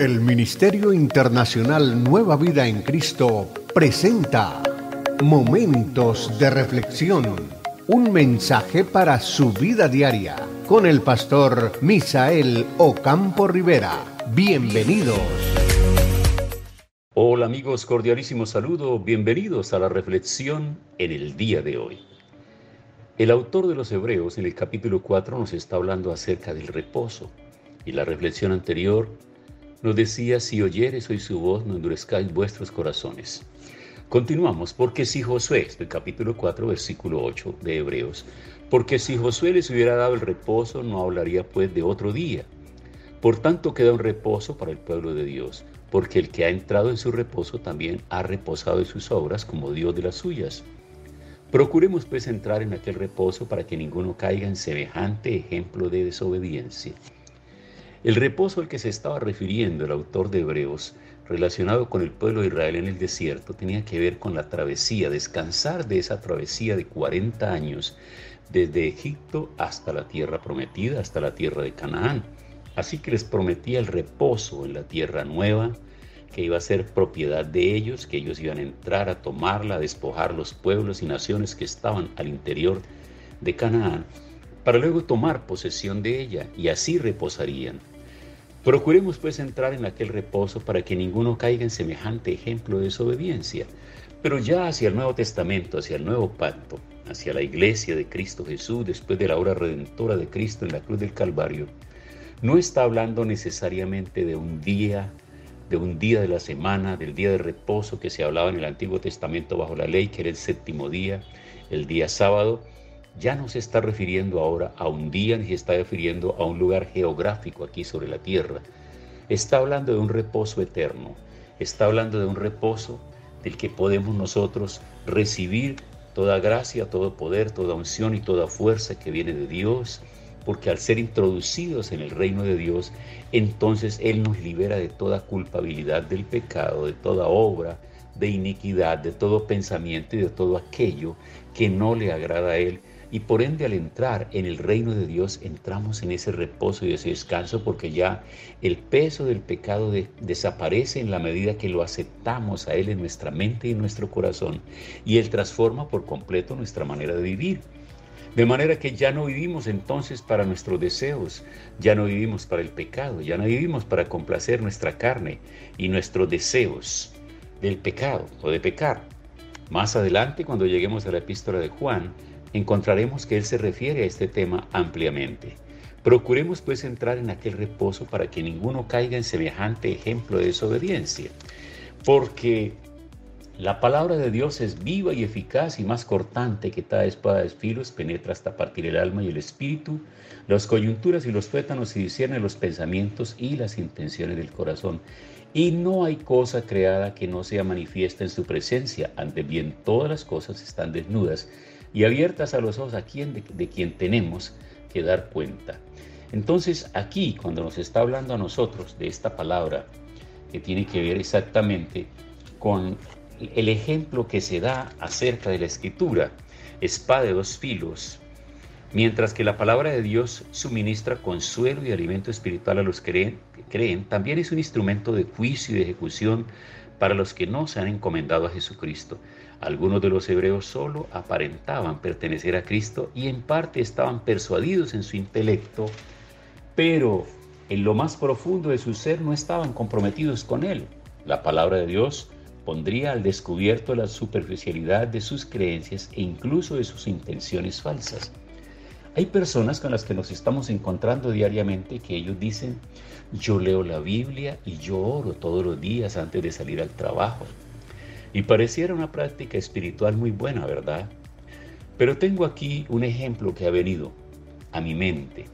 El Ministerio Internacional Nueva Vida en Cristo presenta Momentos de Reflexión, un mensaje para su vida diaria, con el pastor Misael Ocampo Rivera. Bienvenidos. Hola amigos, cordialísimo saludo, bienvenidos a la reflexión en el día de hoy. El autor de los Hebreos en el capítulo 4 nos está hablando acerca del reposo. Y la reflexión anterior nos decía: si oyereis hoy su voz, no endurezcáis vuestros corazones. Continuamos, porque si Josué, el capítulo 4, versículo 8 de Hebreos, porque si Josué les hubiera dado el reposo, no hablaría pues de otro día. Por tanto queda un reposo para el pueblo de Dios, porque el que ha entrado en su reposo también ha reposado de sus obras como Dios de las suyas. Procuremos pues entrar en aquel reposo para que ninguno caiga en semejante ejemplo de desobediencia. El reposo al que se estaba refiriendo el autor de Hebreos, relacionado con el pueblo de Israel en el desierto, tenía que ver con la travesía, descansar de esa travesía de 40 años, desde Egipto hasta la tierra prometida, hasta la tierra de Canaán. Así que les prometía el reposo en la tierra nueva, que iba a ser propiedad de ellos, que ellos iban a entrar a tomarla, a despojar los pueblos y naciones que estaban al interior de Canaán, para luego tomar posesión de ella, y así reposarían. Procuremos pues entrar en aquel reposo para que ninguno caiga en semejante ejemplo de desobediencia. Pero ya hacia el Nuevo Testamento, hacia el Nuevo Pacto, hacia la Iglesia de Cristo Jesús, después de la obra redentora de Cristo en la cruz del Calvario, no está hablando necesariamente de un día de la semana, del día de reposo que se hablaba en el Antiguo Testamento bajo la ley, que era el séptimo día, el día sábado. Ya no se está refiriendo ahora a un día, ni se está refiriendo a un lugar geográfico aquí sobre la tierra. Está hablando de un reposo eterno. Está hablando de un reposo del que podemos nosotros recibir toda gracia, todo poder, toda unción y toda fuerza que viene de Dios, porque al ser introducidos en el reino de Dios, entonces Él nos libera de toda culpabilidad del pecado, de toda obra de iniquidad, de todo pensamiento y de todo aquello que no le agrada a Él. Y por ende, al entrar en el reino de Dios, entramos en ese reposo y ese descanso, porque ya el peso del pecado desaparece en la medida que lo aceptamos a Él en nuestra mente y en nuestro corazón, y Él transforma por completo nuestra manera de vivir. De manera que ya no vivimos entonces para nuestros deseos, ya no vivimos para el pecado, ya no vivimos para complacer nuestra carne y nuestros deseos del pecado o de pecar. Más adelante, cuando lleguemos a la epístola de Juan, encontraremos que él se refiere a este tema ampliamente. Procuremos pues entrar en aquel reposo para que ninguno caiga en semejante ejemplo de desobediencia, porque la palabra de Dios es viva y eficaz y más cortante que toda espada de filos, penetra hasta partir el alma y el espíritu, las coyunturas y los tuétanos, y discierne los pensamientos y las intenciones del corazón. Y no hay cosa creada que no sea manifiesta en su presencia, antes bien todas las cosas están desnudas y abiertas a los ojos de quien tenemos que dar cuenta. Entonces aquí, cuando nos está hablando a nosotros de esta palabra, que tiene que ver exactamente con el ejemplo que se da acerca de la Escritura, espada de dos filos, mientras que la palabra de Dios suministra consuelo y alimento espiritual a los que creen, también es un instrumento de juicio y de ejecución para los que no se han encomendado a Jesucristo. Algunos de los hebreos solo aparentaban pertenecer a Cristo y en parte estaban persuadidos en su intelecto, pero en lo más profundo de su ser no estaban comprometidos con Él. La palabra de Dios pondría al descubierto la superficialidad de sus creencias e incluso de sus intenciones falsas. Hay personas con las que nos estamos encontrando diariamente que ellos dicen: yo leo la Biblia y yo oro todos los días antes de salir al trabajo. Y pareciera una práctica espiritual muy buena, ¿verdad? Pero tengo aquí un ejemplo que ha venido a mi mente.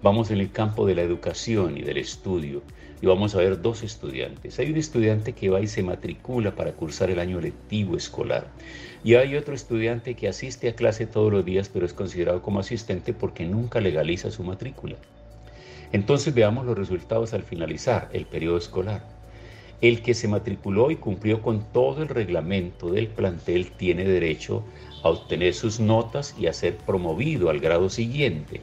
Vamos en el campo de la educación y del estudio y vamos a ver dos estudiantes. Hay un estudiante que va y se matricula para cursar el año lectivo escolar. Y hay otro estudiante que asiste a clase todos los días, pero es considerado como asistente porque nunca legaliza su matrícula. Entonces veamos los resultados al finalizar el periodo escolar. El que se matriculó y cumplió con todo el reglamento del plantel tiene derecho a obtener sus notas y a ser promovido al grado siguiente.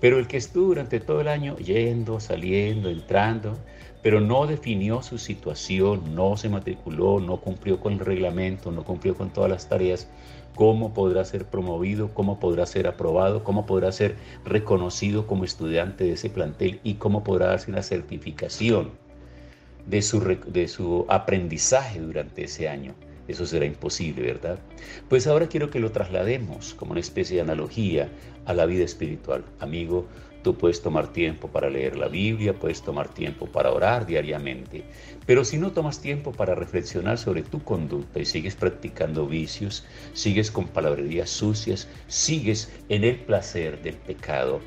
Pero el que estuvo durante todo el año yendo, saliendo, entrando, pero no definió su situación, no se matriculó, no cumplió con el reglamento, no cumplió con todas las tareas, ¿cómo podrá ser promovido? ¿Cómo podrá ser aprobado? ¿Cómo podrá ser reconocido como estudiante de ese plantel? ¿Y cómo podrá darse una certificación de su aprendizaje durante ese año? Eso será imposible, ¿verdad? Pues ahora quiero que lo traslademos como una especie de analogía a la vida espiritual. Amigo, tú puedes tomar tiempo para leer la Biblia, puedes tomar tiempo para orar diariamente, pero si no tomas tiempo para reflexionar sobre tu conducta y sigues practicando vicios, sigues con palabrerías sucias, sigues en el placer del pecado,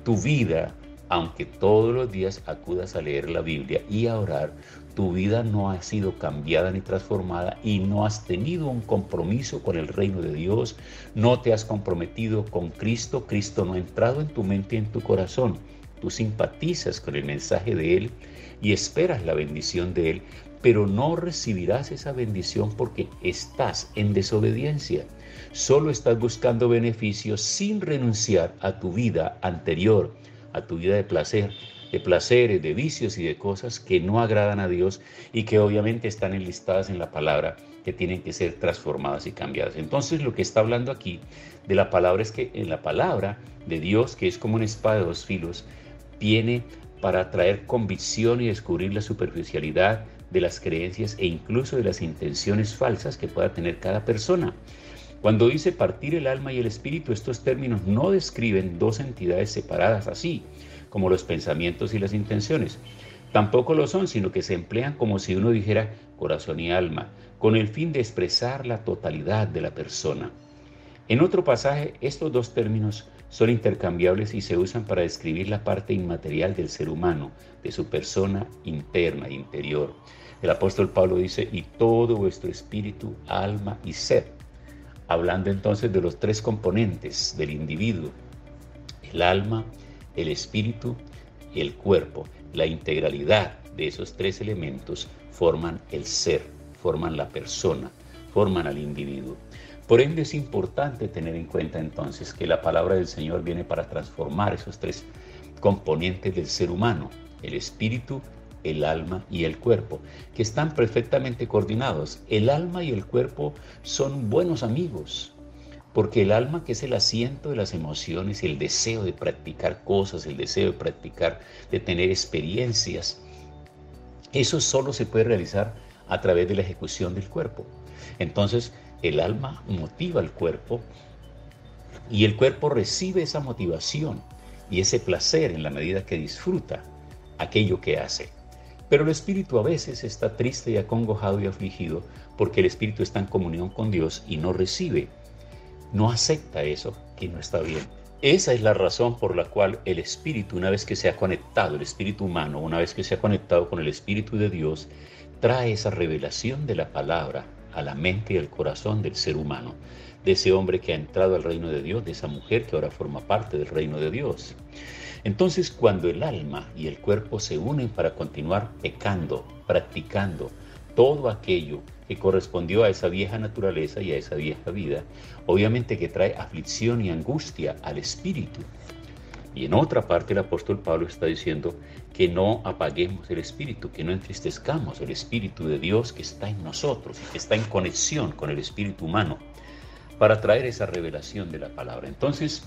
tu vida, aunque todos los días acudas a leer la Biblia y a orar, tu vida no ha sido cambiada ni transformada y no has tenido un compromiso con el reino de Dios, no te has comprometido con Cristo, Cristo no ha entrado en tu mente y en tu corazón. Tú simpatizas con el mensaje de Él y esperas la bendición de Él, pero no recibirás esa bendición porque estás en desobediencia. Solo estás buscando beneficios sin renunciar a tu vida anterior, a tu vida de placeres, de vicios y de cosas que no agradan a Dios y que obviamente están enlistadas en la palabra, que tienen que ser transformadas y cambiadas. Entonces lo que está hablando aquí de la palabra es que en la palabra de Dios, que es como una espada de dos filos, viene para traer convicción y descubrir la superficialidad de las creencias e incluso de las intenciones falsas que pueda tener cada persona. Cuando dice partir el alma y el espíritu, estos términos no describen dos entidades separadas así, como los pensamientos y las intenciones. Tampoco lo son, sino que se emplean como si uno dijera corazón y alma, con el fin de expresar la totalidad de la persona. En otro pasaje, estos dos términos son intercambiables y se usan para describir la parte inmaterial del ser humano, de su persona interna e interior. El apóstol Pablo dice, y todo vuestro espíritu, alma y ser. Hablando entonces de los tres componentes del individuo, el alma, el espíritu y el cuerpo. La integralidad de esos tres elementos forman el ser, forman la persona, forman al individuo. Por ende es importante tener en cuenta entonces que la palabra del Señor viene para transformar esos tres componentes del ser humano, el espíritu, el alma y el cuerpo, que están perfectamente coordinados. El alma y el cuerpo son buenos amigos, porque el alma, que es el asiento de las emociones, el deseo de practicar cosas, el deseo de practicar, de tener experiencias, eso solo se puede realizar a través de la ejecución del cuerpo. Entonces, el alma motiva al cuerpo y el cuerpo recibe esa motivación y ese placer en la medida que disfruta aquello que hace. Pero el espíritu a veces está triste y acongojado y afligido porque el espíritu está en comunión con Dios y no recibe, no acepta eso que no está bien. Esa es la razón por la cual el espíritu, una vez que se ha conectado, el espíritu humano, una vez que se ha conectado con el espíritu de Dios, trae esa revelación de la palabra a la mente y al corazón del ser humano, de ese hombre que ha entrado al reino de Dios, de esa mujer que ahora forma parte del reino de Dios. Entonces, cuando el alma y el cuerpo se unen para continuar pecando, practicando todo aquello que correspondió a esa vieja naturaleza y a esa vieja vida, obviamente que trae aflicción y angustia al espíritu. Y en otra parte el apóstol Pablo está diciendo que no apaguemos el espíritu, que no entristezcamos el espíritu de Dios que está en nosotros y que está en conexión con el espíritu humano para traer esa revelación de la palabra. Entonces,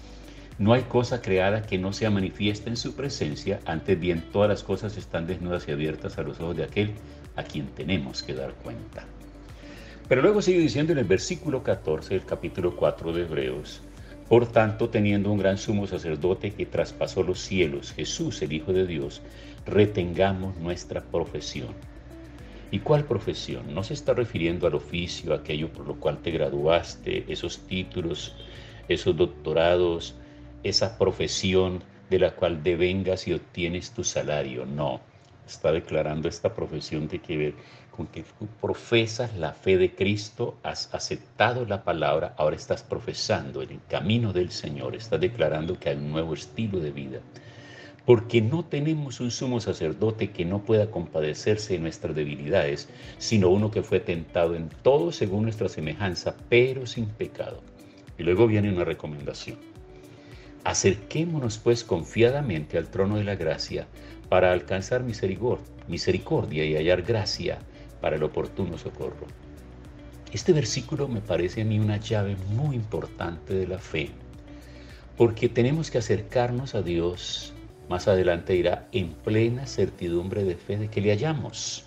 no hay cosa creada que no sea manifiesta en su presencia, antes bien todas las cosas están desnudas y abiertas a los ojos de aquel a quien tenemos que dar cuenta. Pero luego sigue diciendo en el versículo 14 del capítulo 4 de Hebreos, por tanto, teniendo un gran sumo sacerdote que traspasó los cielos, Jesús, el Hijo de Dios, retengamos nuestra profesión. ¿Y cuál profesión? No se está refiriendo al oficio, aquello por lo cual te graduaste, esos títulos, esos doctorados, esa profesión de la cual devengas y obtienes tu salario. No, está declarando esta profesión de que ver con que profesas la fe de Cristo, has aceptado la palabra, ahora estás profesando el camino del Señor, estás declarando que hay un nuevo estilo de vida. Porque no tenemos un sumo sacerdote que no pueda compadecerse de nuestras debilidades, sino uno que fue tentado en todo según nuestra semejanza, pero sin pecado. Y luego viene una recomendación. Acerquémonos pues confiadamente al trono de la gracia para alcanzar misericordia y hallar gracia para el oportuno socorro. Este versículo me parece a mí una llave muy importante de la fe, porque tenemos que acercarnos a Dios, más adelante dirá, en plena certidumbre de fe de que le hallamos.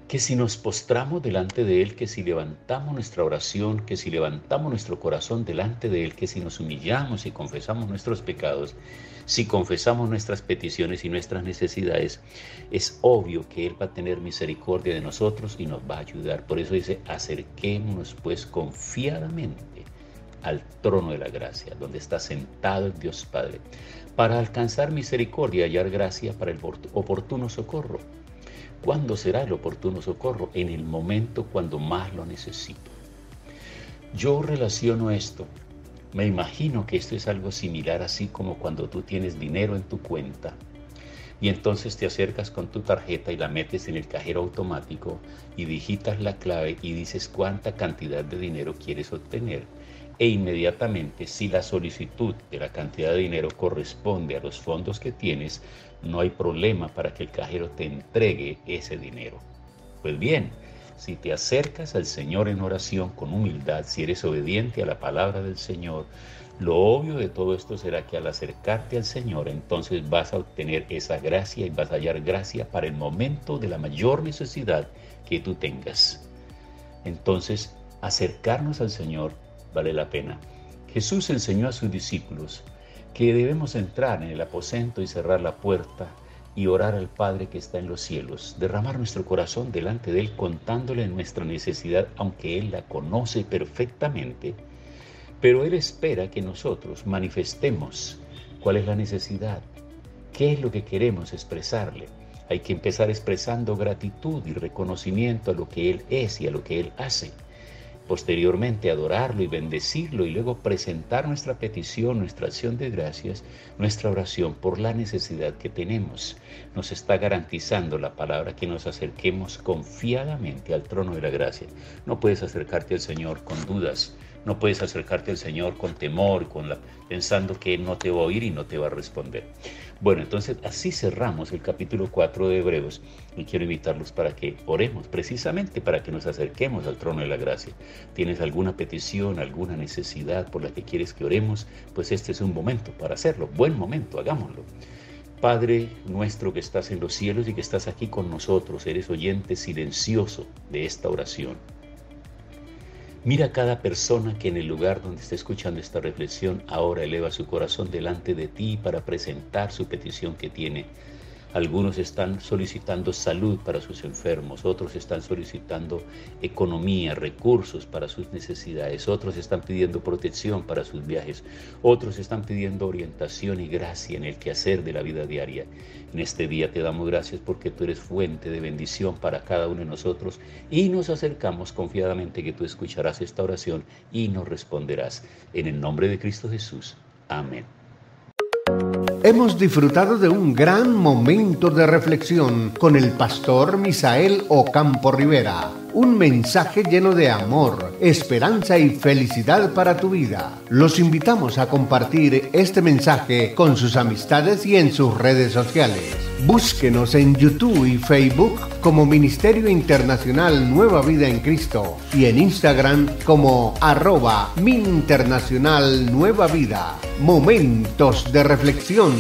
Que si nos postramos delante de Él, que si levantamos nuestra oración, que si levantamos nuestro corazón delante de Él, que si nos humillamos y confesamos nuestros pecados, si confesamos nuestras peticiones y nuestras necesidades, es obvio que Él va a tener misericordia de nosotros y nos va a ayudar. Por eso dice, acerquémonos pues confiadamente al trono de la gracia, donde está sentado el Dios Padre, para alcanzar misericordia y hallar gracia para el oportuno socorro. ¿Cuándo será el oportuno socorro? En el momento cuando más lo necesito. Yo relaciono esto, me imagino que esto es algo similar, así como cuando tú tienes dinero en tu cuenta y entonces te acercas con tu tarjeta y la metes en el cajero automático y digitas la clave y dices cuánta cantidad de dinero quieres obtener. E inmediatamente, si la solicitud de la cantidad de dinero corresponde a los fondos que tienes, no hay problema para que el cajero te entregue ese dinero. Pues bien, si te acercas al Señor en oración con humildad, si eres obediente a la palabra del Señor, lo obvio de todo esto será que al acercarte al Señor, entonces vas a obtener esa gracia y vas a hallar gracia para el momento de la mayor necesidad que tú tengas. Entonces, acercarnos al Señor vale la pena. Jesús enseñó a sus discípulos que debemos entrar en el aposento y cerrar la puerta y orar al Padre que está en los cielos, derramar nuestro corazón delante de Él contándole nuestra necesidad, aunque Él la conoce perfectamente, pero Él espera que nosotros manifestemos cuál es la necesidad, qué es lo que queremos expresarle. Hay que empezar expresando gratitud y reconocimiento a lo que Él es y a lo que Él hace. Posteriormente adorarlo y bendecirlo y luego presentar nuestra petición, nuestra acción de gracias, nuestra oración por la necesidad que tenemos. Nos está garantizando la palabra que nos acerquemos confiadamente al trono de la gracia. No puedes acercarte al Señor con dudas, no puedes acercarte al Señor con temor, pensando que Él no te va a oír y no te va a responder. Bueno, entonces así cerramos el capítulo 4 de Hebreos y quiero invitarlos para que oremos, precisamente para que nos acerquemos al trono de la gracia. ¿Tienes alguna petición, alguna necesidad por la que quieres que oremos? Pues este es un momento para hacerlo, buen momento, hagámoslo. Padre nuestro que estás en los cielos y que estás aquí con nosotros, eres oyente silencioso de esta oración. Mira a cada persona que en el lugar donde está escuchando esta reflexión ahora eleva su corazón delante de ti para presentar su petición que tiene. Algunos están solicitando salud para sus enfermos, otros están solicitando economía, recursos para sus necesidades, otros están pidiendo protección para sus viajes, otros están pidiendo orientación y gracia en el quehacer de la vida diaria. En este día te damos gracias porque tú eres fuente de bendición para cada uno de nosotros y nos acercamos confiadamente que tú escucharás esta oración y nos responderás. En el nombre de Cristo Jesús. Amén. Hemos disfrutado de un gran momento de reflexión con el pastor Misael Ocampo Rivera. Un mensaje lleno de amor, esperanza y felicidad para tu vida. Los invitamos a compartir este mensaje con sus amistades y en sus redes sociales. Búsquenos en YouTube y Facebook como Ministerio Internacional Nueva Vida en Cristo y en Instagram como @MinInternacional Nueva Vida. Momentos de reflexión.